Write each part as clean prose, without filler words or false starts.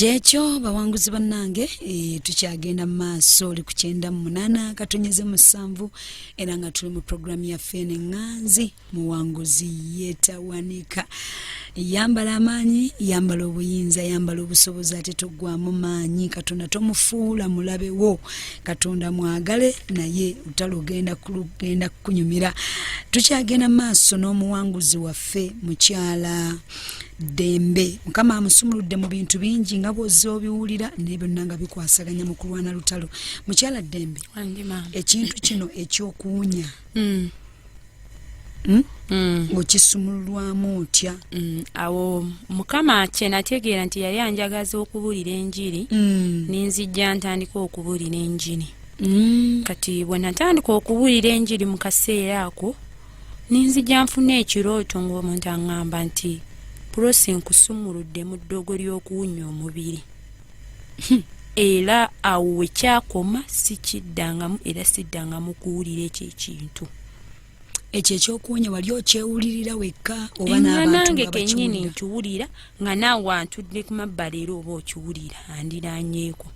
kyekyo bawanguzi bannange tukyagenda mu maaso oli ku 98 katonyeze 7 era nga tuli mu programu yaffe eŋŋanzi muwanguzi yeetawanika. Yambala amaanyi, yambala obuyinza, yambala obusobozi ate toggwamu maanyi. Katonda tomufuula mulabe wo, Katonda mwagale naye utalugenda kunyumira. Tukyagenda mu maaso n'omuwanguzi waffe mukyala Dembe. Mukama amusumuludde mu bintu bingi nga bw'ozze obiwulira naye byonna nga bikwasaganya mu kulwana lutalo. Mukyala Dembe, ekintu kino eky'okuwunya okisumulwamu otya? Awo Mukama kye nategeera nti yali anjagaza okubuulira enjiri, ninzijja ntandika okubuulira enjiri. Kati bwe natandika okubuulira enjiri mu kaseera ako, ninzijja nfuna ekirooto ng'omuntu aŋŋamba nti Prossy nkusumuludde mu ddogo ly'okuwunya omubiri. Era awo we kyakoma sikiddangamu era siddangamu kuwulira ekyo ekintu. Ekyo ekyokuwunya wali okyewulirira wekka oba n'abantu nga nange kennyini nkiwulira nga naawe antudde ku mabbali era oba okiwulira andiraanyeeko.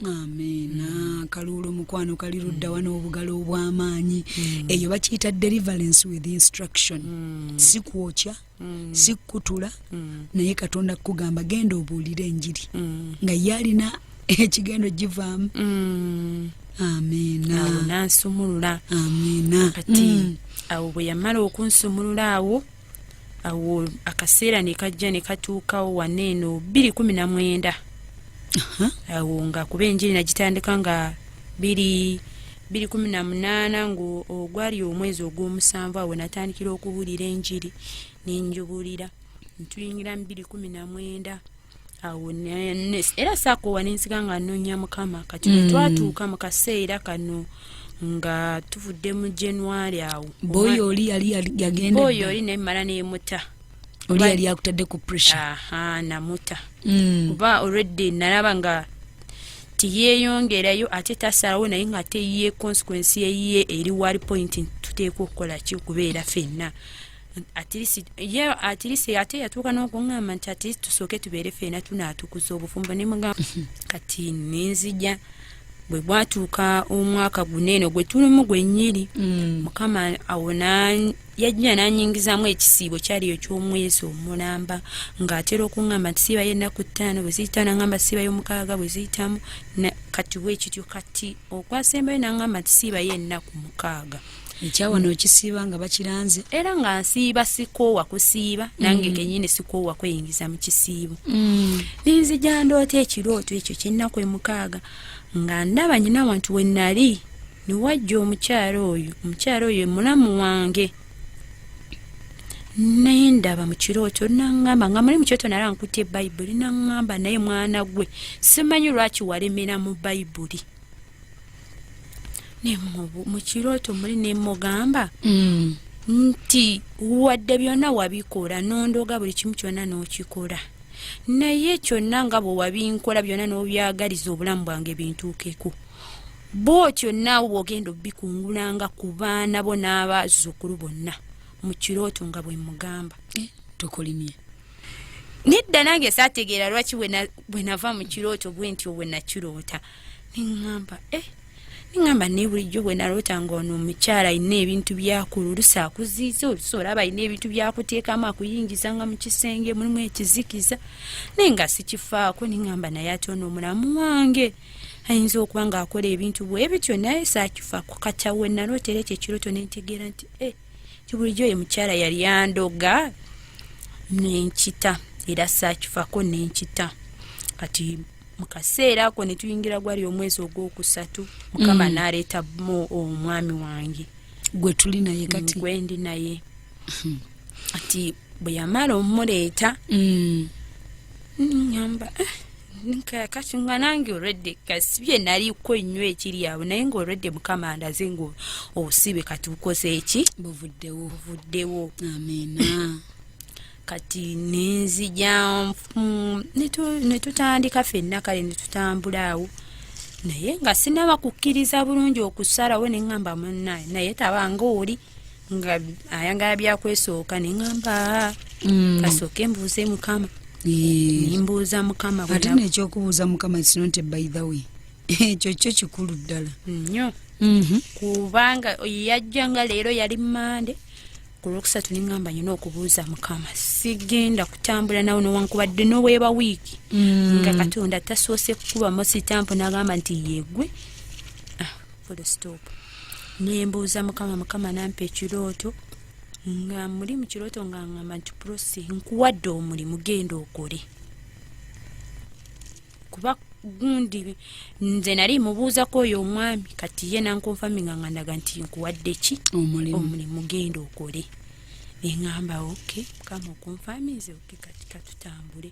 Ameena. Kaluulu mukwano kali luddawa n'obugalo obw'amaanyi. Eyo bakiyita deliverance with instruction. Si kwokya, si kutula, naye Katonda kugamba genda obuulire enjiri nga yalina ekigendo givaamu. Ameena. Awo nansumulula. Ameena. Kati awo bwe yamala okunsumulula awo akaseera ne kajja ne katuukawo waneeno 2019. Awo nga kuba enjiri nagitandika nga 2018 ng'ogwali omwezi ogw'omusanvu awo natandikira okubuulira enjiri nenjubuulira ntuyingira mu 2019. Awo era saakoowa nensiga nga nnoonya Mukama. Kati twatuuka mu kaseera kano nga tuvudde mu January awo. Boyi oli yali yagenda. Boyi oli nemmala neemuta. Oli yali akutadde ku pressure. Namuta. Kuba already nalaba nga tiyeeyongerayo ate tasalawo naye nga teyiye consequence yeyiye eri wali point tuteekwa okukola ki okubeera ffenna. At least ate yatuuka n'okuŋŋamba nti at least tusooke tubeere ffenna tunaatukuza obufumbo ne mugamba. Kati nenzija bwe bwatuuka omwaka guneeno gwe tulimu gwennyiri, Mukama awona yajja n'anyingizaamu ekisiibo kyali eky'omwezi omulamba ng'atera okuŋŋamba nti siiba y'ennaku 5 bwe ziyitamu n'aŋŋamba siiba y'omukaaga bwe ziyitamu kati weekityo kati okwasembayo n'aŋŋamba nti siiba y'ennaku 6. Ekyawano okisiiba nga bakiranze era nga nsiiba sikoowa kusiiba nange kennyini sikoowa kweyingiza mu kisiibo. Ninzija ndoota ekirooto ekyo ky'ennaku 6 nga ndaba nyina wantu we nali ne wajja omukyala oyo mulamu wange. Naye ndaba mu kirooto n'aŋŋamba nga muli mu kirooto nalaba nkutte Bayibuli n'aŋŋamba naye mwana gwe simanyi lwaki walemera mu Bayibuli. Mu kirooto muli ne mugamba nti wadde byonna wabikola n'ondoga buli kimu kyonna n'okikola naye kyonna nga bwe wabinkola byonna n'obyagaliza obulamu bwange bintuukeko bw'otyo naawe bw'ogenda obikungulanga ku baana bo n'abazzukulu bonna mu kirooto nga bwe mugamba. Tokolimye. Nedda nange saategeera lwaki bwe nava mu kirooto bwe ntyo bwe nakiroota. Ningamba ne bulijjo bwe naloota ng'ono omukyala alina ebintu byakululusa akuziiza oluso olaba alina ebintu byakuteekamu akuyingiza nga mu kisenge mulimu ekizikiza naye nga sikifaako. Ningamba naye ate ono omulamu wange ayinza okuba ng'akola ebintu bwe bityo naye saakifaako. Kati awo we nalootera ekyo ekirooto nentegeera nti bulijjo oyo mukyala yali yandoga nenkita era saakifaako nenkita. Kati mu kaseera ako ne tuyingira gwali omwezi ogw'okusatu Mukama n'aleeta omwami wange gwe tuli naye kati gwe ndi naye. Ati bwe yamala omuleeta ngamba kati nga nange already kasibye naliko nnyo ekiri awo naye nga already Mukama andaze ng'obusibe kati bukoze eki buvuddewo. Ameena. Kati nenzija ne tutandika ffenna kale ne tutambula awo naye nga sinaba kukkiriza bulungi okusalawo ne ŋŋamba munnaye naye tabanga oli nga ayagala byakwesooka ne ŋŋamba kasooke mbuuze Mukama. nimbuuza mukama ate n'ekyokubuuza mukama it's not by the way ekyo kyo kikulu ddala nnyo kubanga yajjanga leero yali Mande ku Lwokusatu niŋŋamba nyina okubuuza mukama sigenda kutambula nawe newankubadde n'oweeba wiiki nga Katonda tasoose kukubamu sitampu n'agamba nti yeegwe full stop nembuuza mukama nampa ekirooto nga muli mu kirooto nga ngamba nti Prossy nkuwadde omulimu genda okole kuba gundi nze nali mubuuzako oyo omwami kati ye nankonfaminga nga ndaga nti nkuwadde ki omulimu genda okole neŋŋamba oke kama okunfamize oke kati katutambule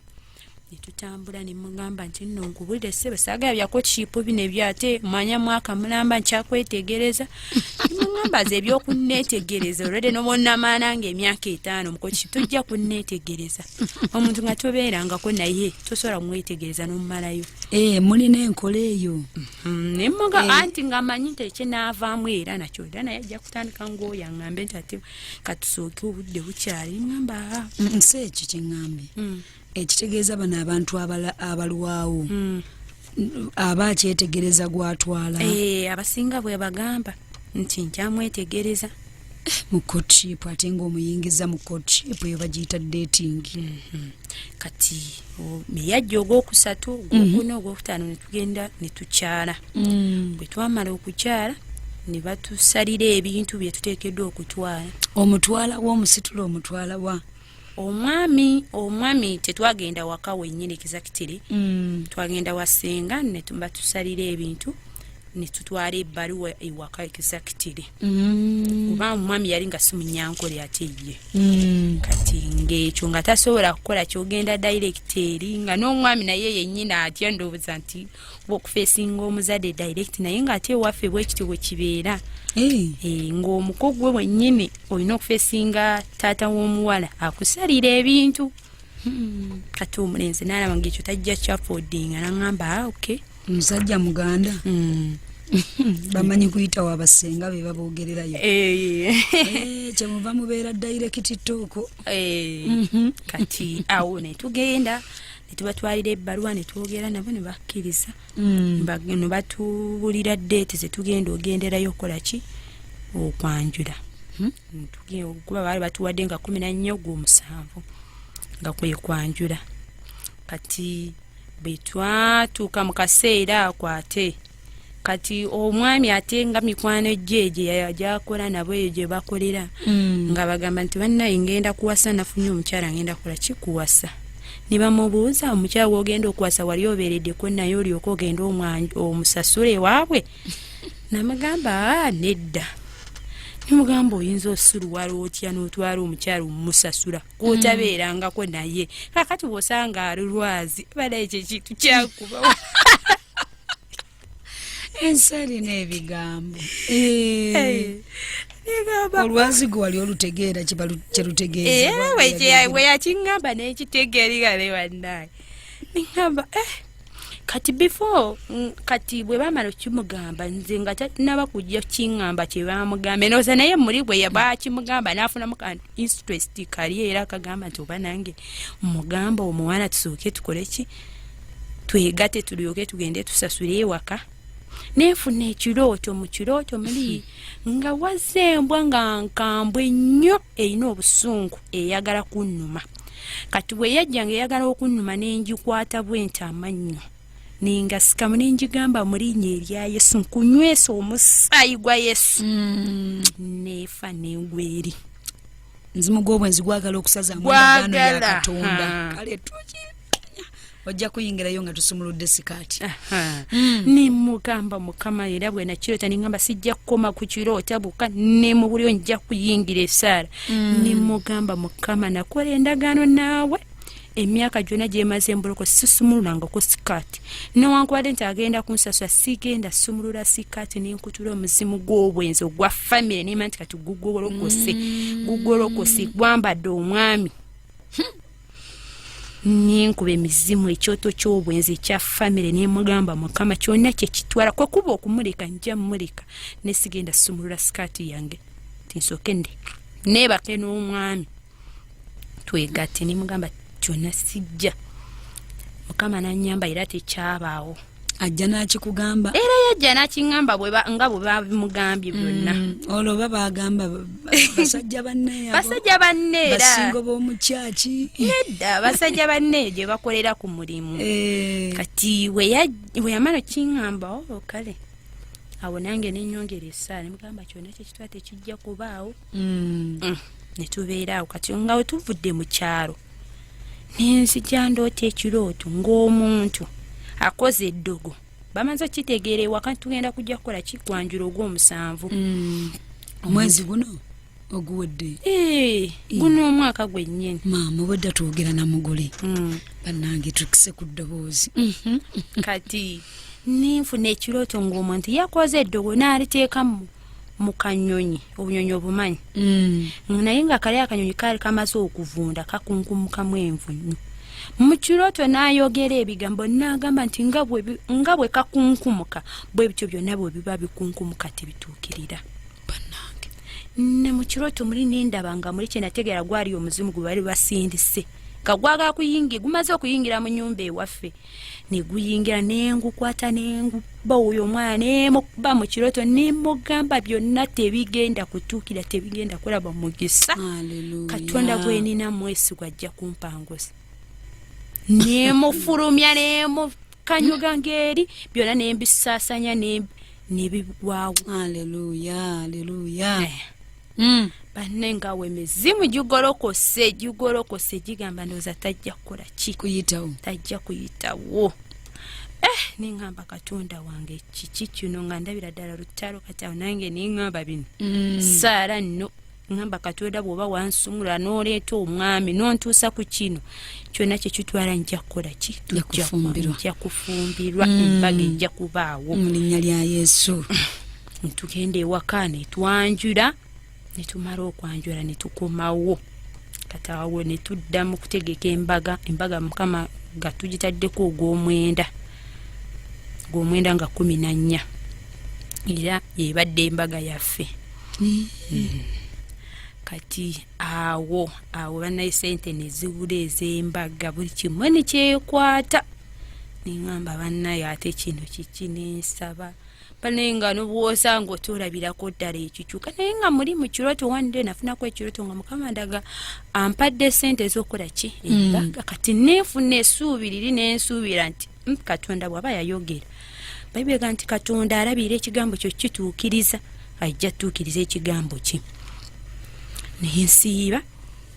netutambula nemugamba nti nno nkubulire ssebe saagala byako kiipu bino ebyate mwanya mwaka mulamba nkyakwetegereza nemugamba ze ebyokunneetegereza olwedde nobonnamaana nga emyaka 5 mukoki tujja kunneetegereza omuntu nga tobeerangako naye tosobola kumwetegereza n'omumalayo mulina enkola eyo nemuga anti nga manyi nti ekyenaavaamu era nakyo era naye ajja kutandika ng'oyo aŋŋambe nti ate katusooke obudde bukyali nemugamba nsi ekyo kyeŋŋambye ekitegeeza bano abantu abalwawo aba akyetegereza gwatwala abasinga bwe bagamba nti nkyamwetegereza mu courtship ate ng'omuyingiza mu courtship eyo bagiyita dating kati yajja ogwokusatu ogwokuna ogwokutaano netugenda netukyala bwe twamala okukyala ne batusalira ebintu bye tuteekeddwa okutwala omutwala w'omusitula omutwala wa omwami tetwagenda waka wennyini exactly twagenda wasenga ne batusalira ebintu ne tutwala ebbaluwa ewaka exactly kuba omwami yali nga si munyankole ate ye kati ng'ekyo nga tasobola kukola kyogenda direct eri nga n'omwami naye yennyini atya ndowooza nti bw'okufeesinga omuzadde direct naye ng'ate ewaffe bwekityo bwe kibeera ng'omuko gwe wennyini olina okufeesinga taata w'omuwala akusalira ebintu kati omulenzi n'alaba ng'ekyo tajja kyafodinga n'aŋŋamba okay musajja muganda bamanyi kuyitawo abasenga be baboogererayo kyemuva mubeera direct tooko kati awo netugenda netubatwalira ebbaluwa netwogera nabo ne bakkiriza ne batubulira deete zetugenda ogenderayo okukola ki okwanjula kuba baali batuwadde nga 14 gw'omusanvu nga kwe kwanjula kati bwe twatuuka mu kaseera ako ate kati omwami ate nga mikwano gye gyakola nabo eyo gye bakolera nga bagamba nti bannaye ngenda kuwasa nafunye omukyala ngenda kukola kikuwasa ne bamubuuza omukyala wogenda okuwasa wali obeereddeko naye olyoka ogenda omusasula ewaabwe namugamba nedda nimugamba oyinza osuluwala otya n'otwala omukyala omusasula kwotabeerangako naye kakati bw'osanga alulwazi bala ekyo kintu kyakuba ensali n'ebigambo olwazi gwe wali olutegeera kyerutegeeza we yakiŋŋamba n'ekitegeerigale wannaye niŋŋamba kati before kati bwe baamala okimugamba nze nga tanaba kujja kiŋŋamba kye baamugambe nooza naye muri bwe yabakimugamba n'afunamu ka interest kali era akagamba nti oba nange mugamba omuwala tusooke tukole ki twegate tulyoke tugende tusasule ewaka neefuna ekirooto mu kirooto muli nga wazembwa nga nkambwe nnyo erina obusungu eyagala kunnuma kati bwe yajja nga eyagala okunnuma n'enjikwata bwenti amannyo ningasikamu n'enjigamba mu linnya erya Yesu nkunywesa omusaayi gwa Yesu neefa n'engweri nzimu gw'obwenzi gwagala okusaza mwendagaano ya Katonda kale ojja kuyingirayo nga tusumuludde sikaati nimugamba mukama era bwe nakirota ningamba sijja kukoma ku kirota bukka ne mu bulyo njja kuyingira esaala nimugamba mukama nakola endagaano naawe emyaka gyonna gyemaze mboloko sisumululanga ku sikaati newankubadde nti agenda kunsasula sigenda sumulula sikaati nenkutula omuzimu gw'obwenzi ogwa famire nema nti kati gugolokose gwambadde omwami ninkuba emizimu ekyoto ky'obwenzi ekya famire nemugamba mukama kyonna kyekitwala kwe kuba okumuleka njja mumuleka nesigenda sumulula sikaati yange tinsooke nde nebake n'omwami twegatte nemugamba kyonna sijja. Mukama n'annyamba era tekyabaawo. Ajja n'akikugamba. Era yajja n'akingamba nga bwe babimugambye byonna. Olwo bagamba basajja banne abo. Basajja banne era. Basingo b'omukyaki. Nedda basajja banne gye bakolera ku mulimu. Kati we yamala kingamba kale. Awo nange n'ennyongera essaala ne mugamba kyonna kyekitwa tekijja kubaawo. Ne tubeera awo kati nga we tuvudde mu kyalo. Nenzija ndoota ekirooto ng'omuntu akoze eddogo. Bamaze kitegeera ewaka tugenda kujja kukola kigwanjula ogw'omusanvu. Omwezi guno oguwedde. Guno omwaka gwennyini. Maama obwedda twogera na mugole. Bannange tukise ku ddoboozi. Kati ninfuna ekirooto ng'omuntu yakoze eddogo n'aliteeka mu kanyonyi, obunyonyi obumanyi. Naye nga kale akanyonyi kaali kamaze okuvunda kakunkumukamu envunyu. Mu kirooto n'ayogera ebigambo n'agamba nti nga bwe kakunkumuka bwe bityo byonna bwe biba bikunkumuka tebituukirira. Bannange. Ne mu kirooto muli nindaba nga muli kye nategeera gwali omuzimu gwe bali basindise. Nga gwagala kuyingira, gumaze okuyingira mu nnyumba ewaffe. Ne guyingira n'engukwata n'enguba oyo omwana n'emukuba mu kirooto n'emugamba byonna tebigenda kutuukira, tebigenda kulaba mugisa. Katonda gwe nina mwesigwa ajja kumpanguza. N'emufulumya n'emukanyuga ng'eri byonna n'embisaasanya n'ebigwawo. Haleluya, haleluya. Banne nga we mizimu gigolokose gigamba ndowooza tajja kukola ki kuyitawo. Tajja kuyitawo. Ningamba Katonda wange kiki kino nga ndabira ddala lutalo kati awo nange ningamba bino. Saara nno ngamba Katonda bw'oba wansumula n'oleeta omwami n'ontuusa ku kino kyonna kye kitwala njja kukola ki? Njja kufumbirwa. Embaga ejja kubaawo mu linnya lya Yesu. Tugenda ewaka ne twanjula. Ne tumala okwanjula ne tukomawo. Kati awo ne tuddamu kutegeka embaga Mukama nga tugitaddeko ogw'omwenda nga 14 era yebadde embaga yaffe. Kati awo bannaye sente ne zibula ez'embaga buli kimu ne kyekwata. Ningamba bannaye ate kino kiki nensaba. Panenga n'obuwoza ng'otolabirako ddala ekikyuka naye nga muli mu kirooto wande nafunako ekirooto nga Mukama ndaga ampadde sente ez'okola ki? Embaga. Kati neefuna essuubi liri n'ensuubira nti Katonda bw'aba yayogera Bayibuli egamba nti Katonda alabira ekigambo kyo kituukiriza ajja tuukiriza ekigambo ki. Nensiiba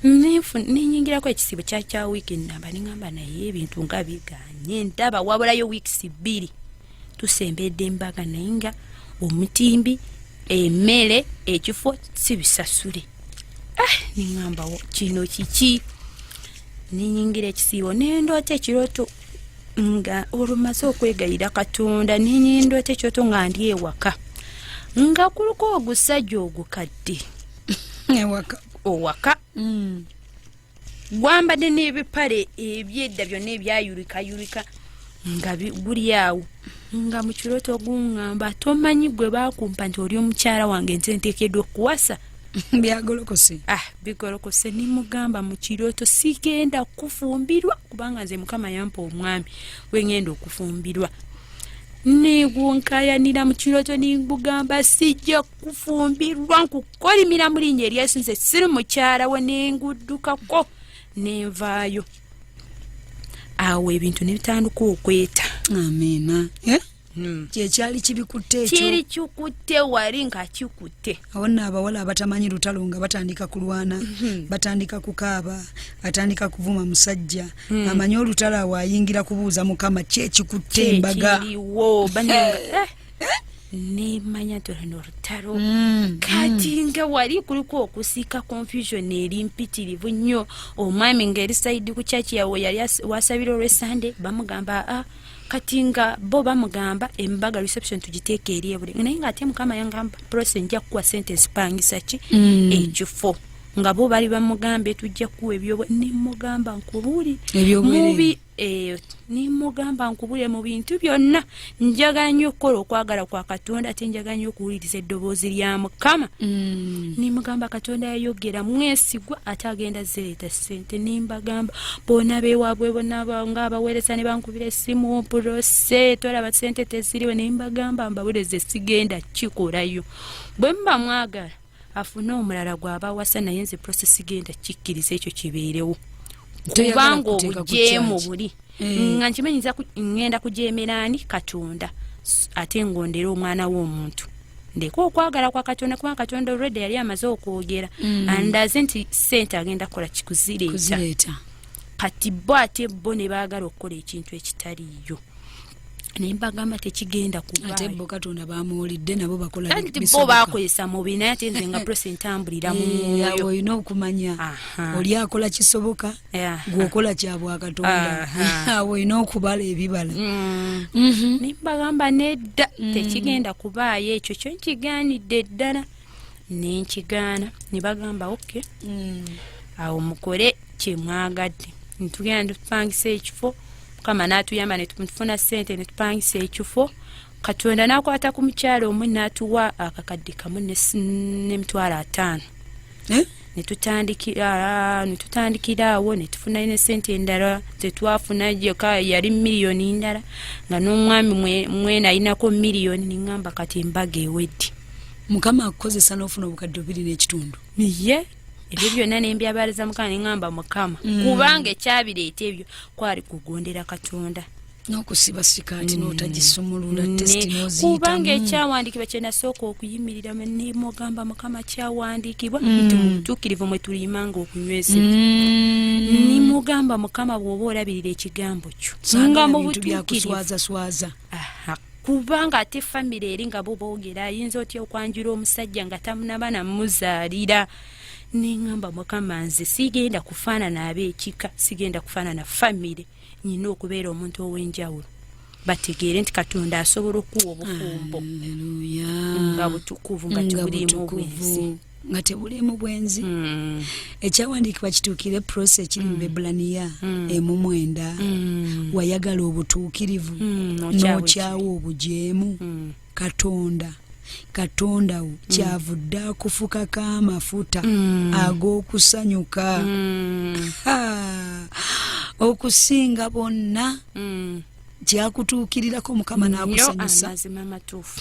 nenyingirako ekisibo kya wiiki namba ningamba naye ebintu nga biganye ndaba wabulayo wiikisi 2 tusembedde embaga naye nga omutimbi emmere ekifo si bisasule. Ningamba kino kiki? Ninyingira ekisibo nendoota ekirooto nga olumaze okwegayira Katonda nendoota ekirooto nga ndi ewaka nga kuliko ogusajja ogukadde owaka gwambadde n'ebipale ebyedda byonna ebyayulika nga guli awo nga mu kirooto guŋŋamba tomanyi gwe baakumpa nti oli omukyala wange nze nteekeddwa okuwasa. Byagolokose. Bigolokose nimugamba mu kirooto sigenda kufumbirwa kubanga nze Mukama yampa omwami we ngenda okufumbirwa. Negunkayanira mu kirooto ningugamba sijja kufumbirwa nkukolimira mu linnya erya Yesu nze siri mukyala we nenguddukako nenvaayo. Awo ebintu ne bitandika okweta. Amina. Kyekyali kibikutte ekyo. Kiri kikutte wali nga kikutte. Awonna abawala abatamanyi lutalo nga batandika kulwana, batandika kukaaba, atandika kuvuma musajja. Amanyi olutalo awo ayingira kubuuza Mukama kyekikutte embaga. Kiriwo bananga. Nemanya torano lutalo. Kati nga wali kuliko okusika confusion eri mpitirivu nnyo. Omwami ngeri side ku church yawe yali wasabira olw'Sunday bamugamba kati nga bo bamugamba embaga reception tugiteeka eri ebule naye nga ate Mukama yangamba Prossy njja kuwa sente zipangisa ki ekifo nga bo bali bamugambe tujja kuwa ebyo nimugamba nkubuli mubi nimugamba nkubule mu bintu byonna njagala nnyo okukola okwagala kwa Katonda ate njagala nnyo okuwuliriza eddoboozi lya Mukama. Nimugamba Katonda yayogera mwesigwa ate agenda zireeta ssente. Nimbagamba bona bewaabwe bona ng'abaweereza ne bankubira essimu Prossy tolaba ssente teziriwo. Nimbagamba mbawulirize sigenda kikolayo. Bwe muba mwagala afune omulala gw'abawasa naye nze Prossy sigenda kikkiriza ekyo kibeerewo. Kubanga obujeemu buli nga nkimanyiza ngenda kujeemeraani Katonda ate ngondera omwana w'omuntu ndeka okwagala kwa Katonda kubanga Katonda already yali amaze okwogera andaze nti ssente agenda kukola kikuzireeta kati bo ate bo ne baagala okukola ekintu ekitaliyo. Nimbagamba tekigenda kuba ate bo Katonda baamuwulidde nabo bakola nti bo baakozesa mubi naye ate nze nga Prossy ntambulira mu mwoyo. Olina okumanya oli akola kisoboka gw'okola kya bwa Katonda olina okubala ebibala. Nimbagamba nedda tekigenda kubaayo ekyo kyo nkigaanidde ddala nenkigaana. Ne bagamba oke awo mukole kye mwagadde ntugenda tupangisa ekifo Mukama n'atuyamba ne tufuna ssente ne tupangisa ekifo. Katonda n'akwata ku mukyalo omwe n'atuwa akakadde kamu n'emitwalo 5 ne tutandikira awo ne tufuna ne ssente endala tetwafuna joka yali miliyoni ndala nga n'omwami mwena alinako miliyoni. Niŋŋamba kati embaga ewedde. Mukama akukozesa n'ofuna obukadde 2.5 ye ebyo byonna nembyabaliza Mukama neŋŋamba Mukama kubanga ekyabireeta ebyo kwali kugondera Katonda n'okusiba sikaati n'otagisumulula testi n'oziyitamu kubanga ekyawandiikibwa kye nasooka okuyimirira nemugamba Mukama kyawandiikibwa nti mu butuukirivu mwe tulimanga okunywezebwa. Nimugamba Mukama bw'oba olabirira ekigambo kyo nga mu butuukirivu kubanga ate famire eri nga bo boogera ayinza otya okwanjula omusajja nga tamunaba namuzaalira. Niŋŋamba Mukama nze sigenda kufaanana ab'ekika sigenda kufaanana famire nyina okubeera omuntu ow'enjawulo bategeere nti Katonda asobola okuwa obufumbo nga butukuvu nga tebuliimu bwenzi nga tebuliimu bwenzi. Ekyawandiikibwa kituukire Prossy ekiri mu Bebulaniya 1:9 wayagala obutuukirivu n'okyawa obujeemu. Katonda wo kyavudde akufukako amafuta ag'okusanyuka okusinga bonna kyakutuukirirako Mukama n'akusanyusa. Amazima matuufu.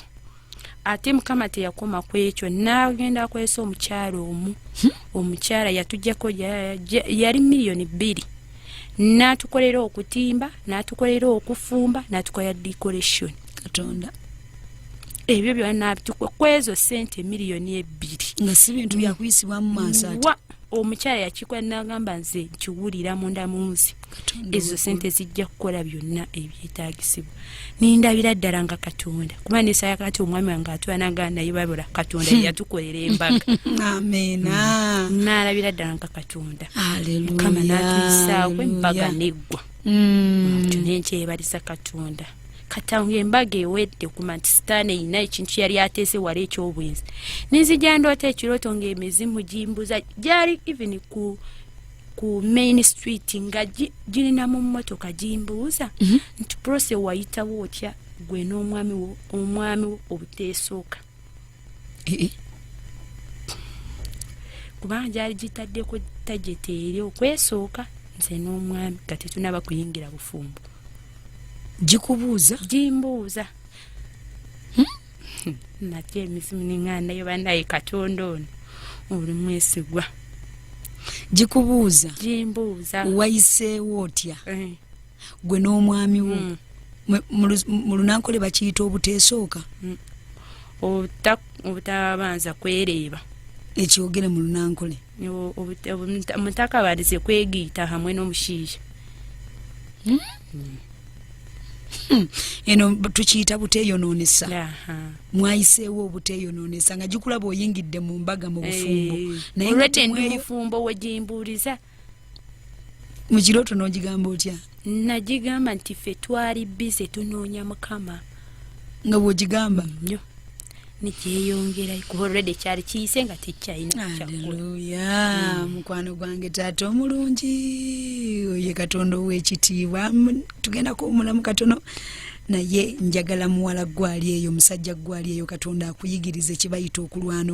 Ate Mukama teyakoma ku ekyo n'agenda akwesa omukyalo omu. Omukyala yatuggyako yali miliyoni 2 n'atukolera okutimba n'atukolera okufumba n'atukola decoration. Katonda ebyo byonna kwezo ssente miliyoni 2 nga si bintu byakuyisibwa mu maaso ate. Omukyala yakikola n'agamba nze nkiwulira munda munsi ezo ssente zijja kukola byonna ebyetaagisibwa. Nindabira ddala nga Katonda kuba nesaya kati omwami wange atwanaga naye babula Katonda yatukolera embaga. Amena. Nalabira ddala nga Katonda. Haleluya. Mukama n'atuyisaawo embaga neggwa. Tunenkyebaliza Katonda. Katanga embaga ewedde kuma nti sitaani eyina ekintu yali ateese wala eky'obwenzi. Nenzija ndoota ekirooto ng'emizimu gimbuza gyali even ku Main Street nga girina mu mmotoka gimbuuza nti Prossy wayitawo otya gwe n'omwami wo obuteesooka. Kubanga gyali gitaddeko tageti eri okwesooka nze n'omwami nga tetunaba kuyingira bufumbo. Jimbuuza nate emizimu niŋŋana naye bannaye Katonda ono oli mwesigwa. Jimbuuza wayiseewo otya gwe n'omwami wo mu lunankole bakiyita obuteesooka obutabanza kwereeba ekyogere mu lunankole mutakabalize kwegiita hamwe n'omushiija. Eno tukiyita buteeyonoonesa. Mwayiseewo obuteeyonoonesa nga gikulaba oyingidde mu mbaga mu bufumbo naye olwedde ndi mufumbo we gimbuuliza. Mu kirooto n'ogigamba otya? Nagigamba nti ffe twali bize tunoonya Mukama. Nga bw'ogigamba? Nnyo. nikyeyongera already kyali kiyise nga tekyalina Haleluya. Mukwano gwange taata omulungi oye Katonda ow'ekitiibwa tugenda kuwumulamu katono naye njagala muwala gwali eyo musajja gwali eyo Katonda akuyigirize kibayita okulwana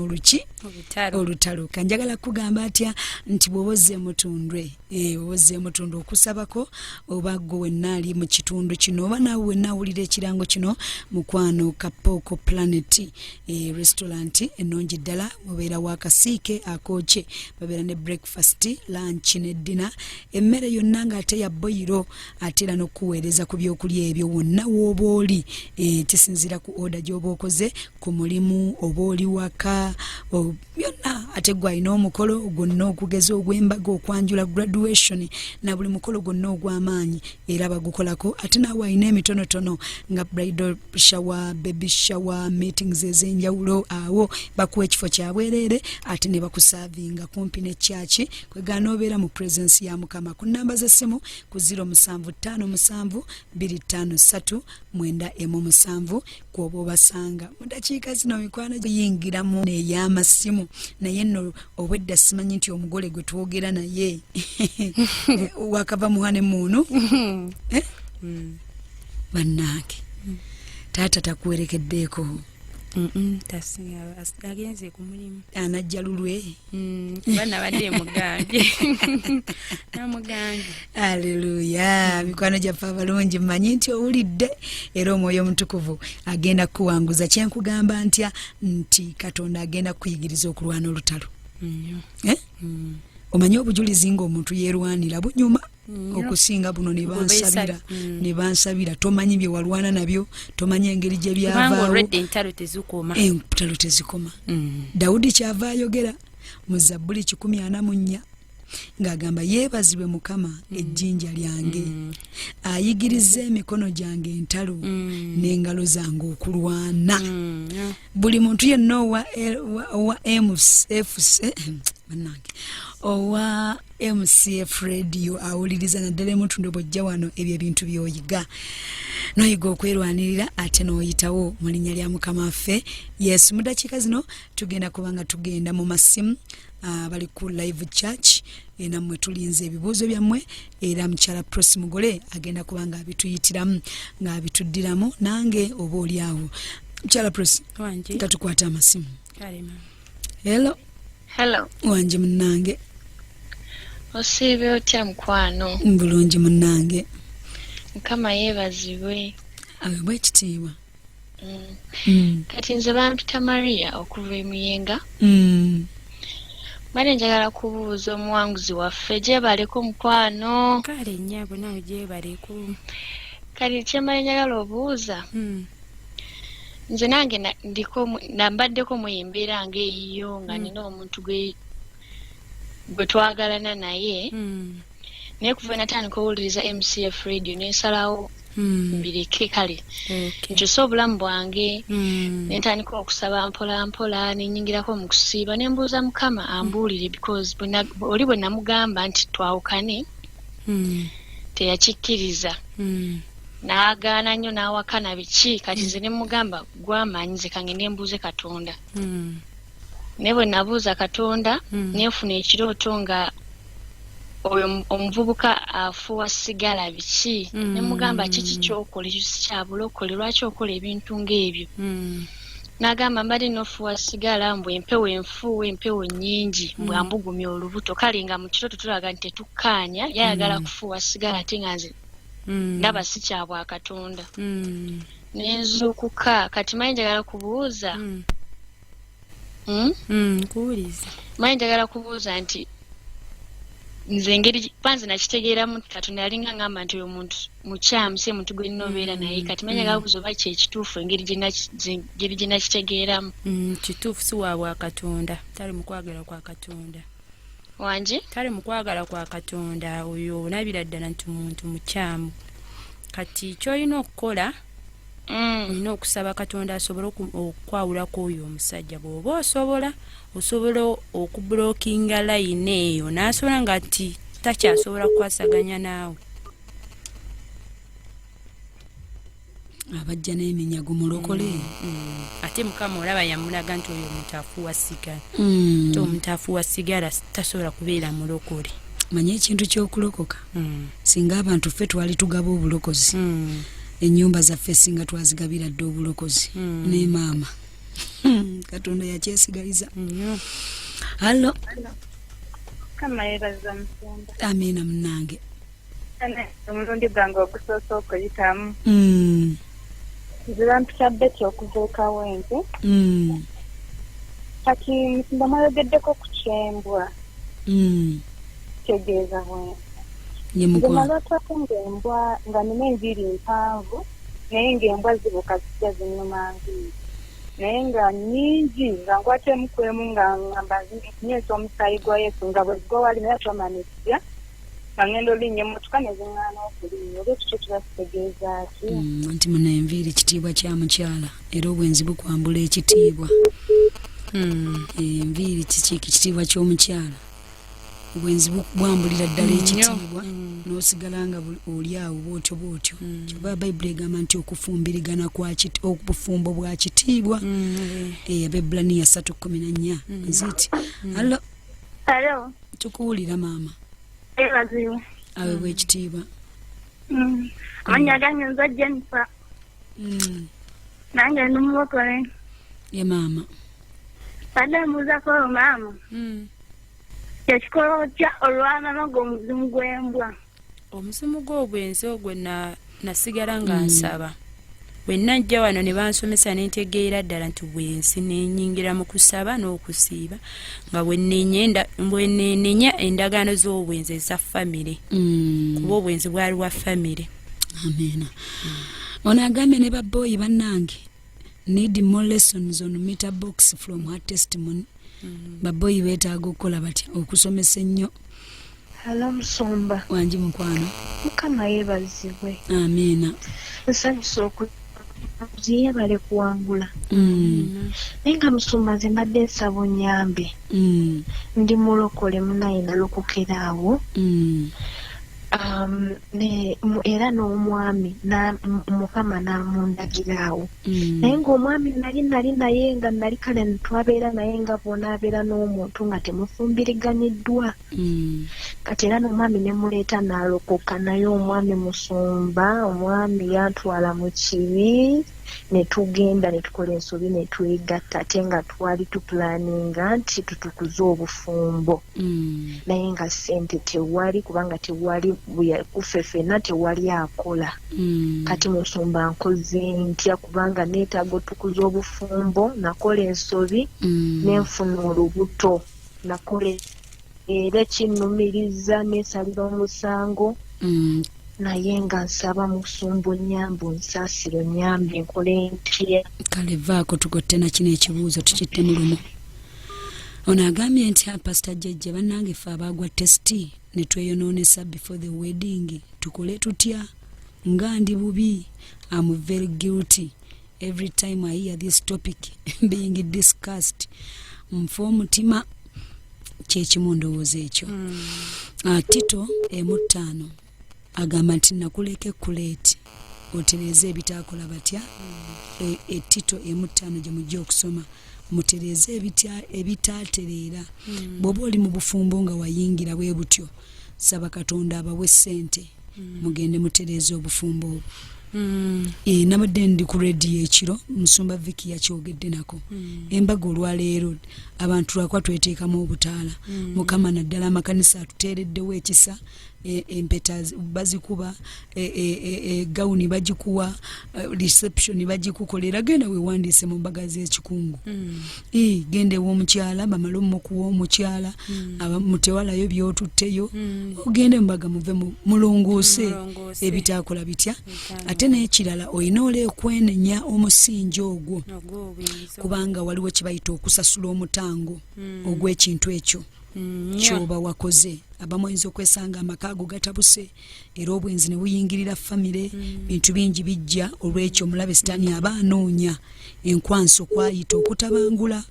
olutalo kanjagala kugamba atya nti bw'obozze mutundwe obozze mutundwe okusabako oba gwe wennaali mu kitundu kino oba naawe wennaawulira ekirango kino mukwano Kapoko Planet restaurant ennungi ddala mubeera w'akasiike akookye babeera ne breakfast lunch ne dinner emmere yonna ng'ate ya boyiro ate era n'okuweereza ku byokulya ebyo wonna oba oli kisinziira ku order gy'oba okoze ku mulimu oba oli waka byonna ate gwalina omukolo gwonna okugeza ogw'embaga okwanjula graduation na buli mukolo gwonna ogw'amaanyi era bagukolako ate naawe alina emitonotono nga bridal shower baby shower meetings ez'enjawulo awo bakuwa ekifo kyabwereere ate ne bakusaavinga kumpi ne kyaki kwegana obeera mu presence ya Mukama ku namba z'essimu ku 0757 253 kwoba obasanga mu dakiika zino mikwano giyingiramu n'ey'amasimu naye nno obwedda simanyi nti omugole gwe twogera naye wakava muhane muunu bannange taata takuwerekeddeeko agenze ku mulimu anajja lulwe bana badde mugange namugange Haleluya. Mikwano gyaffe abalungi mmanyi nti owulidde era omwoyo omutukuvu agenda kuwanguza kyenkugamba ntya nti Katonda agenda kuyigiriza okulwana olutalo omanyi obujulizi ng'omuntu yeerwanira bunyuma okusinga buno ne bansabira tomanyi bye walwana nabyo tomanyi engeri gye byavaawo entalo tezikoma Dawudi kyava ayogera mu Zabbuli 144 ng'agamba yeebazibwe Mukama ejjinja lyange ayigiriza emikono gyange entalo n'engalo zange okulwana buli muntu yenna owa MCF radio awuliriza naddala Mutundwe bw'ojja wano ebyo ebintu by'oyiga n'oyiga okwerwanirira ate n'oyitawo mu linnya lya Mukama waffe Yesu. Mu dakiika zino tugenda kubanga tugenda mu masimu bali ku live church nammwe tulinze ebibuuzo byammwe era mukyala Prossy mugole agenda kubanga abituyitiramu ng'abituddiramu nange oba oli awo mukyala Prossy katukwata amasimu. Hello wanje munnange osiibye otya mukwano? Bulungi munnange. Mukama yeebazibwe. Aweebwe ekitiibwa. Kati nze bampita Maria okuva e Muyenga. Mane njagala kubuuza omuwanguzi waffe gyebaleko mukwano. Kale nnyabo nawe gyebaleko. Kati kyemale njagala obuuza. Nze nange nambaddeko muyimbeera ng'eyiyo nga nina omuntu gwe twagalana naye naye kuva natandika owuliriza MCF radio nensalawo mbireke kale nkyusa obulamu bwange nentandika okusaba mpola mpola nenyingirako mu kusiiba nembuuza Mukama ambuulire because oli bwe namugamba nti twawukane teyakikkiriza n'agaana nnyo n'awakana biki kati nze ne mugamba gw'amaanyi nze kange nembuuze Katonda ne bwe nabuuza Katonda nenfuna ekirooto nga oyo omuvubuka afuwa sigala biki ne mugamba kiki kyokola kyabulokole lwaki okola ebintu ng'ebyo n'agamba mbadde n'ofuwa sigala mbwe empewo enfu empewo nnyingi mbwe ambugumya olubuto kale nga mu kirooto tulaga nti tetukkaanya yayagala kufuwa sigala ate nga nze ndaba si kya bwa Katonda nenzuukuka kati manyi njagala kubuuza kuwuliza manyi njagala kubuuza nti nze engeri panze nakitegeeramu Katonda yalinga ngamba nti oyo muntu mukyamu si muntu gwe nina obeera naye kati manyi njagala kubuuza oba kyekituufu engeri gye nakitegeeramu. Kituufu si wa bwa Katonda tali mu kwagala kwa Katonda wanje tali mu kwagala kwa Katonda oyo olabira ddala nti muntu mukyamu kati ky'olina okukola olina okusaba Katonda asobole okwawulako oyo omusajja bw'oba osobola okubulookinga layini eyo n'asobola nga ti takyasobola kukwasaganya naawe. abajja n'eminyago mulokole ate mukama olaba yamulaga nti oyo omuntu afuuwa sigala nti omuntu afuuwa sigala tasobola kubeera mulokole. Manye ekintu ky'okulokoka singa abantu ffe twali tugaba obulokozi ennyumba zaffe singa twazigabira dde obulokozi ne maama Katonda yakyesigaliza. Hallo kama yebaza Musumba. Amina munange. Omulundi gwange ogusooka okuyitamu nziba mpisabbe ky'okuzuuka w'enze kati Musumba mwayogeddeko ku kyembwa kyegeeza bwenze nze nalootako ng'embwa nga nina enviiri mpanvu naye ng'embwa zibuka zijja zinnuma nviiri naye nga nnyingi nga nkwatemu kwemu nga ngamba nyeesa omusaayi gwa Yesu nga bwe gwa wali naye tomanekya nga ngenda olinnya emmotoka ne ziŋŋaana okulinnya oba ekyo kiba kitegeeza ki nti muna enviiri kitiibwa kya mukyala era obwenzi bukwambula ekitiibwa enviiri kitiibwa ky'omukyala obwenzi bwambulira ddala ekitiibwa n'osigala nga oli awo bwotyo bwotyo kyoba bayibuli egamba nti okufumbirigana obufumbo bwa kitiibwa Abaebbulaniya 3:14 nziti Hello tukuwulira maama ebazibu awe bw'ekitiibwa amanya gange nza Jennifer nange ndi mulokole ye maama badde mbuuzako maama ekikolo kya olwanana gw'omuzimu gw'embwa omuzimu gw'obwenzi ogwo nasigala nga nsaba bwe najja wano ne bansomesa ne ntegeera ddala nti bwenzi nenyingira mu kusaba n'okusiiba nga bwe neenenya endagaano z'obwenzi eza famire kuba obwenzi bwali bwa famire. Amina. Ono agambye ne babboyi bannange need more lessons on meter box from her testimony. Babboyi beetaaga okukola batya okusomesa ennyo. Hello Musumba. Wangi mukwano. Mukama yeebazibwe. Amina. Nsanyusa yebale kuwangula naye nga Musumba nze mbadde nsaba onyambe ndi mulokole munayina lokokeraawo era n'omwami Mukama n'amundagiraawo naye ng'omwami nali naye nga nali kale netwabeera naye nga bw'onaabeera n'omuntu nga temufumbiriganiddwa kati era n'omwami ne muleeta n'alokoka naye omwami Musumba omwami yantwala mu kibi ne tugenda ne tukola ensobi ne twegatta ate nga twali tupulaninga nti tutukuze obufumbo naye nga ssente tewali kubanga tewali kufe ffenna tewali akola kati Musumba nkoze ntya kubanga neetaaga otukuza obufumbo nakola ensobi nenfuna olubuto nakola era kinnumiriza neesalira omusango naye nga nsaba Musumba onyambe onsaasire onyambe nkole ntya kale vaako tugotte na kino ekibuuzo tukitte mulumu. Ono agambye nti Pastor Jejje bannange ffe abaagwa testi ne tweyonoonesa before the wedding tukole tutya nga ndi bubi. I'm very guilty every time I hear this topic being discussed. Nfa omutima kyekimu ndowooza ekyo. Tito 5 agamba nti nakuleke kuleeti otereze ebitaakola batya. Tito 5 gye mujja okusoma mutereze ebitaatereera bw'oba oli mu bufumbo nga wayingira bwe butyo saba Katonda abawe ssente mugende mutereze obufumbo obwo. Nabadde ndi ku radio ekiro Musumba Vicky yakyogedde nako embaga olwaleero abantu lwakwa tweteekamu obutaala Mukama naddala amakanisa atuteereddewo ekisa empeta bazikuba gawuni bagikuwa reception bagikukolera genda weewandiise mu mbaga z'ekikungu gende w'omukyala bamale omukuwa omukyala mutewalayo byotutteyo ogende mbaga muve mulongoose ebitaakola bitya ate n'ekirala olina olekwenenya omusingi ogwo kubanga waliwo kye bayita okusasula omutango ogw'ekintu ekyo kyoba wakoze abamu oyinza okwesanga amakaago gatabuse era obwenzi ne buyingirira famire bintu bingi bijja olw'ekyo omulabe sitaani aba anoonya enkwanso kwayita okutabangula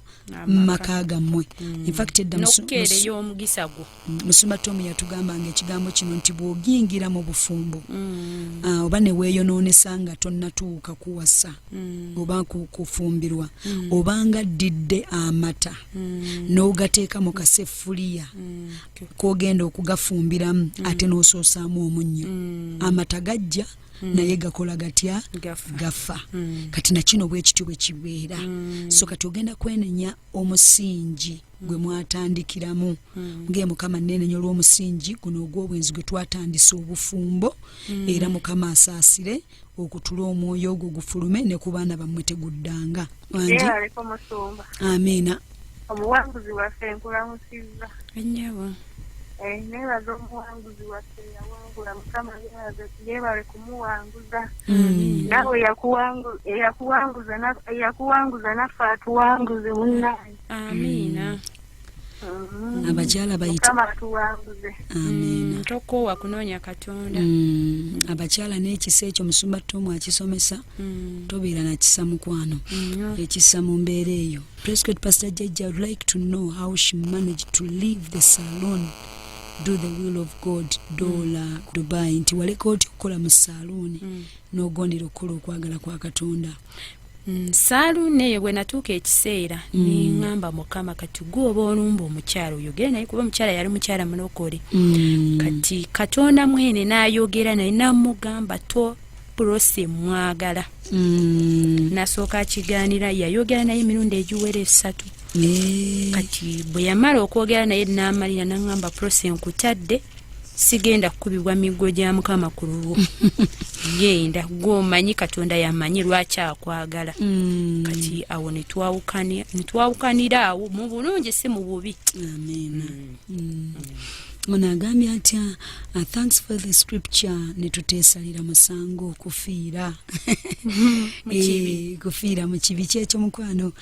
maka gammwe. In fact edda nokukeereyo omugisa gwo Musumba Tom yatugambanga ekigambo kino nti bw'ogingira mu bufumbo oba ne weeyonoonesa nga tonnatuuka kuwasa oba kufumbirwa obanga ddidde amata n'ogateeka mu kaseffuliya k'ogenda okugafumbiramu ate n'osoosaamu omunnyo amata gajja naye gakola gatya gafa kati nakino bwe kityo bwe kibeera so kati ogenda kwenenya omusingi gwe mwatandikiramu nge Mukama nenenya olw'omusingi guno ogw'obwenzi gwe twatandisa obufumbo era Mukama asaasire okutula omwoyo ogwo gufulume ne ku baana bammwe teguddanga wanje amiina omuwanguzi waffe nkulamusizza ennyabo nebaza omuwanguzi waffe yawangula Mukama yeebale kumuwanguza nawe yakuwanguza naffe atuwanguze munnange amiina abakyala bayita Mukama atuwanguze amiina tokoowa kunoonya Katonda abakyala n'ekisa ekyo Musumba Tom akisomesa tobeera na kisa mukwano ekisa mu mbeera eyo. Prescott Pastor Jajja would like to know how she managed to leave the salon, do the will of God, dola Dubai nti waleka oti okukola mu saluuni n'ogondera okukola okwagala kwa Katonda. Saluuni eyo bwe natuuka ekiseera neŋŋamba Mukama kati gwe oba olumba omukyala oyogere naye kuba omukyala yali mukyala mulokole kati Katonda mwene n'ayogera naye namugamba to Prossy mwagala nasooka akigaanira yayogera naye emirundi egiwera 3 kati bwe yamala okwogera naye n'amalira n'aŋŋamba Prossy nkutadde sigenda kukubibwa miggo gya Mukama ku lulwo genda gw'omanyi Katonda yamanyi lwaki akwagala kati awo netwawukanira awo mu bulungi si mu bubi. Amen. Munagambye atya thanks for the scripture netuteesalira musango okufiira kufiira mu kibi kyekyo mukwano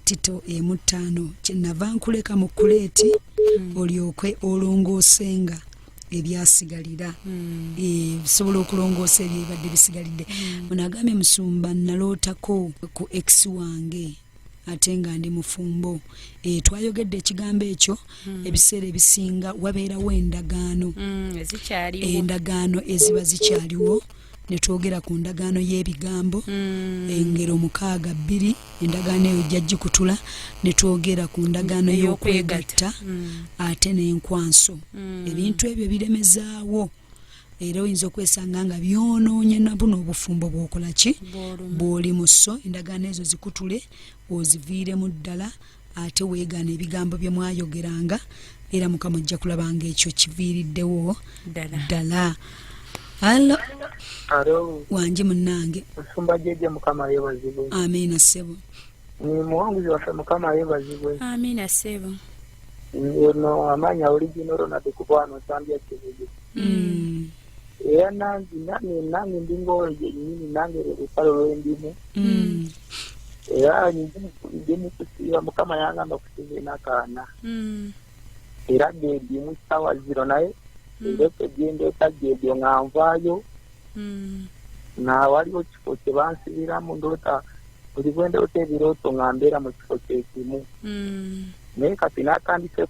Tito 5 kyenava nkuleka mu kuleeti olyoke olongoosenga ebyasigalira bisobola okulongoosa ebyebadde bisigalidde. Munagambye Musumba nalootako ku ex wange ate nga ndi mufumbo twayogedde ekigambo ekyo ebiseera ebisinga wabeerawo endagaano eziba zikyaliwo netwogera ku ndagaano y'ebigambo engero 62 endagaano eyo jjagikutula netwogera ku ndagaano y'okwegatta ate n'enkwanso ebintu ebyo biremezaawo era oyinza okwesanga nga byonoonye na buno obufumbo bw'okola ki bw'oli mu sso endagaano ezo zikutule oziviiremu ddala ate weegaana ebigambo bye mwayogeranga era Mukama ojja kulabanga ekyo kiviiriddewo ddala. Halo wanje munnange Musumba Jeje Mukama yebazibwe. Amiina ssebo. Ni muwanguzi waffe Mukama yebazibwe. Amiina ssebo. Ono amanya original na tukubano Zambia kibuye. Era nange ndingo nyini nange epalo lwendimu. Era ndimu kusiba Mukama yangamba kusiba nakana. Era ndi musawa 0 naye ndetse gende tajejo ngamvayo na waliwo kifo kye bansibiramu ndota buli bwende otebiroto ngambera mu kifo kyekimu naye kati natandise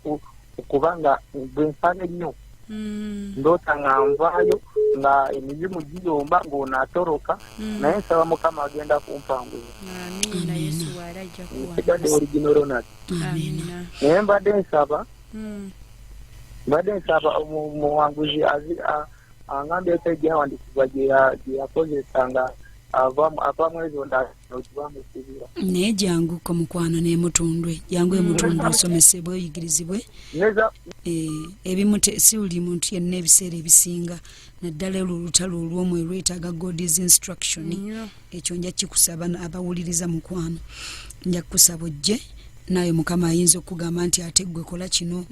kubanga bwensane nnyo ndota ngamvayo nga emizimu giyomba ng'onaatoroka naye nsaba Mukama agenda kumpanguza. Amiina Yesu w'alajja kuwa. Kidde original Ronald. Amiina. Naye mbadde nsaba omuwanguzi angambye ekyawandikibwa gye yakozesanga avamu ezo ndakibamusibira. Naye janguko mukwano n'emutundwe jangu emutundwe osomesebwe oyigirizibwe ebimu si buli muntu yenna ebiseera ebisinga naddala olutalo olw'omwe lwetaaga God's instruction ekyo nja kikusaba abawuliriza mukwano nja kukusaba ojje naye Mukama ayinza okugamba nti ate gwe kola kino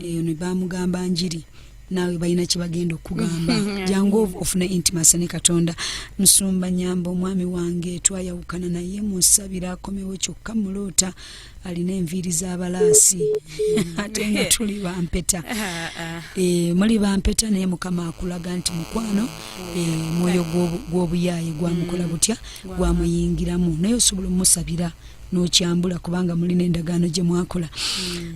eyo ne baamugamba njiri nawe balina kye bagenda okugamba jangu ofune intimacy ne Katonda. Musumba Nyamba omwami wange twayawukana naye musabira akomewo kyokka muloota alina enviiri z'abalaasi ate nga tuli bampeta muli bampeta naye Mukama akulaga nti mukwano omwoyo gw'obuyaayi gwamukola butya gwamuyingiramu naye osobola omusabira n'okyambula kubanga mulina endagaano gye mwakola.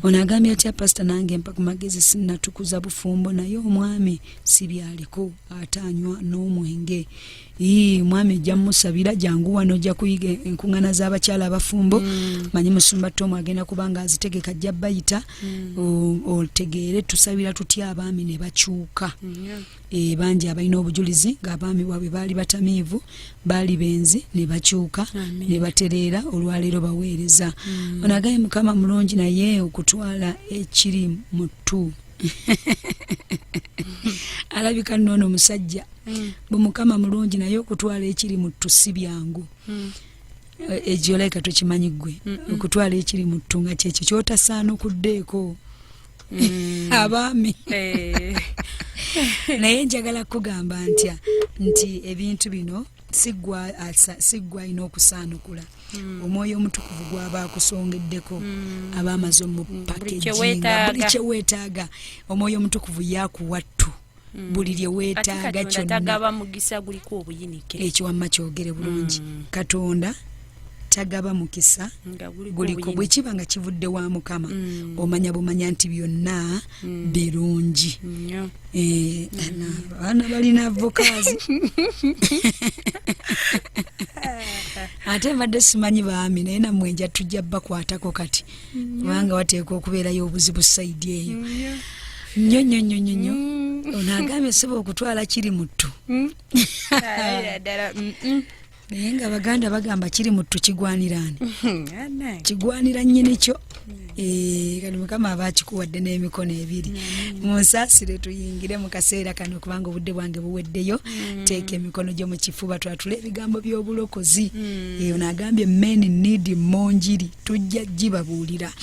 Ono agambye atya pastor nange mpa ku magezi sinnatukuza bufumbo naye omwami si byaliko atanywa n'omwenge. Mwami ejja musabira jangu wano ojja kuyiga enkuŋŋaana z'abakyala abafumbo manyi Musumba Tom agenda kubanga azitegeka ajja bayita otegeere tusabira tutya abaami ne bakyuka. Bangi abalina obujulizi ng'abaami bwabwe baali batamiivu baali benzi ne bakyuka ne batereera olwaleero baweereza. Ono agambye Mukama mulungi naye okutwala ekiri mu ttu alabika nno omusajja Mukama mulungi naye okutwala ekiri mu ttu si byangu. Ekyoleka tokimanyi ggwe okutwala ekiri mu ttu nga kyekyo kyotasaana okuddeeko abaami naye njagala kugamba nti ebintu bino siggwa alina okusaanukula. Omwoyo omutukuvu gwaba akusongeddeko aba amaze omupakeginga buli kye weetaaga. Omwoyo omutukuvu yakuwattu buli lye weetaaga kyonna. Ekyo wamma kyogere bulungi. Katonda tagaba mukisa guliko bwe kiba nga kivudde wa Mukama omanya bumanya nti byonna birungi. Abaana balina avokazi ate mbadde simanyi baami naye nammwe nja tujja bakwatako kati kubanga wateekwa okubeerayo obuzibu sayidi eyo. Nnyonnyonnyonnyo ono agambye soba okutwala kiri mu ttu naye nga Baganda bagamba kiri mu ttu kigwaniraani kigwanira nnyini kyo. Kati Mukama aba akikuwadde n'emikono ebiri. Munsaasire tuyingire mu kaseera kano kubanga obudde bwange buweddeyo. Teeka emikono gyo mu kifuba twatule ebigambo by'obulokozi. Ono agambye men need monjiri tujja gibabuulira.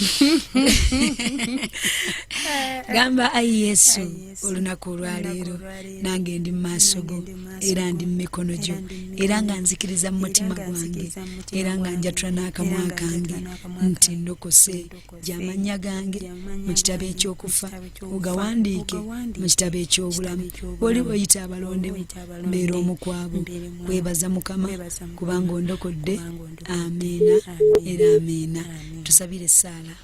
Gamba ayi Yesu olunaku olwaleero nange ndi mu maaso go era ndi mu mikono gyo era nga nzikiriza mu mutima gwange era nga njatula n'akamwa kange nti ndokose gy'amannya gange mu kitabo eky'okufa ogawandiike mu kitabo eky'obulamu. Oli oyita abalondewo mbeera omukwabo. Weebaza Mukama kubanga ondokodde. Amiina era amiina. Tusabire Saala.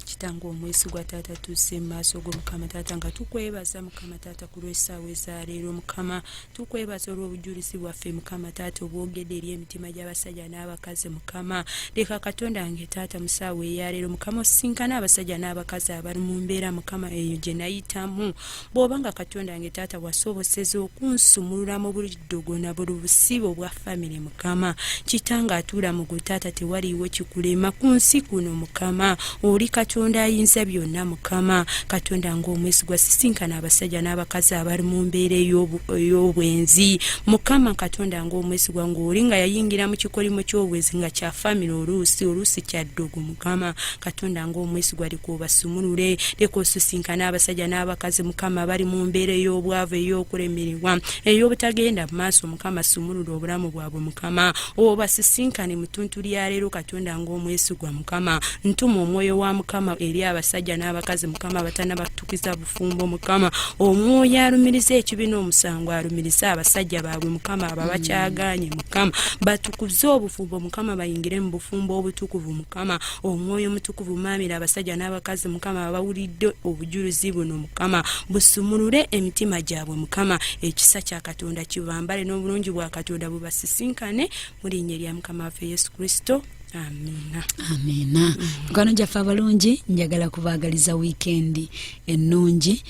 Kitange omwesigwa taata tusse maaso go Mukama taata nga tukwebaza Mukama taata ku lw'essaawa ezaleero Mukama tukwebaza olw'obujulizi bwaffe Mukama taata obwogedde eri emitima gy'abasajja n'abakazi Mukama. Leka Katonda wange taata mu ssaawa eyaleero Mukama osisinkana abasajja n'abakazi abali mu mbeera Mukama eyo gye nayitamu. Bw'obanga Katonda wange taata wasoboseza okunsumulula mu buli ddogona buli busibo bwa famire Mukama. Kitange atuula mu gwe taata tewaliiwo kikulema ku nsi kuno Mukama. Oli Katonda ayinza byonna Mukama. Katonda ng'omwesigwa sisinkana abasajja n'abakazi abali mu mbeera ey'obwenzi Mukama. Katonda ng'omwesigwa ng'oli nga yayingira mu kikolimo ky'obwenzi nga kya famire oluusi kya ddogo Mukama. Katonda ng'omwesigwa leka obasumulule leka osisinkana abasajja n'abakazi Mukama bali mu mbeera ey'obwavu ey'okulemererwa ey'obutagenda mu maaso Mukama. Sumulula obulamu bwabwe Mukama. Obasisinkane mu ttuntu lya leero Katonda ng'omwesigwa Mukama. Ntuma omwoyo wa Mukama eri abasajja n'abakazi Mukama batana batukiza bufumbo Mukama. Omwoyo alumiriza ekibi n'omusango alumiriza abasajja baabwe Mukama ababakyaganye Mukama. Batukuze obufumbo Mukama bayingire mu bufumbo obutukuvu Mukama. Omwoyo mutukuvu maamira abasajja n'abakazi Mukama abawulidde obujulizi buno Mukama. Busumulule emitima gyabwe Mukama. Ekisa kya Katonda kibambale n'obulungi bwa Katonda bubasisinkane mu linnya lya Mukama waffe Yesu Kristo. Amina. Amina. Mukano gyaffe abalungi njagala kubaagaliza weekend ennungi.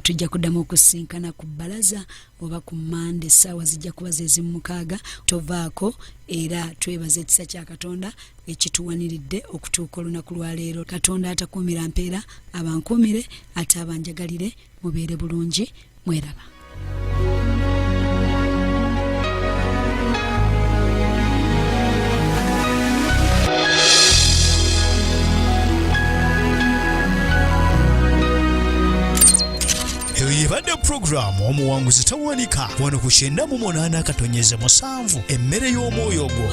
Tujja kuddamu okusinkana ku bbalaza oba ku Mande essaawa zijja kuba ze zimu 6 tovaako era twebaza ekisa kya Katonda ekituwaniridde okutuuka olunaku lwa leero. Katonda atakuumira mpeera abankuumire ate abanjagalire mubeere bulungi mweraba. Yebadde program omuwanguzi tawanika wano ku 98 katonyeze 7 emmere y'omwoyo gwo.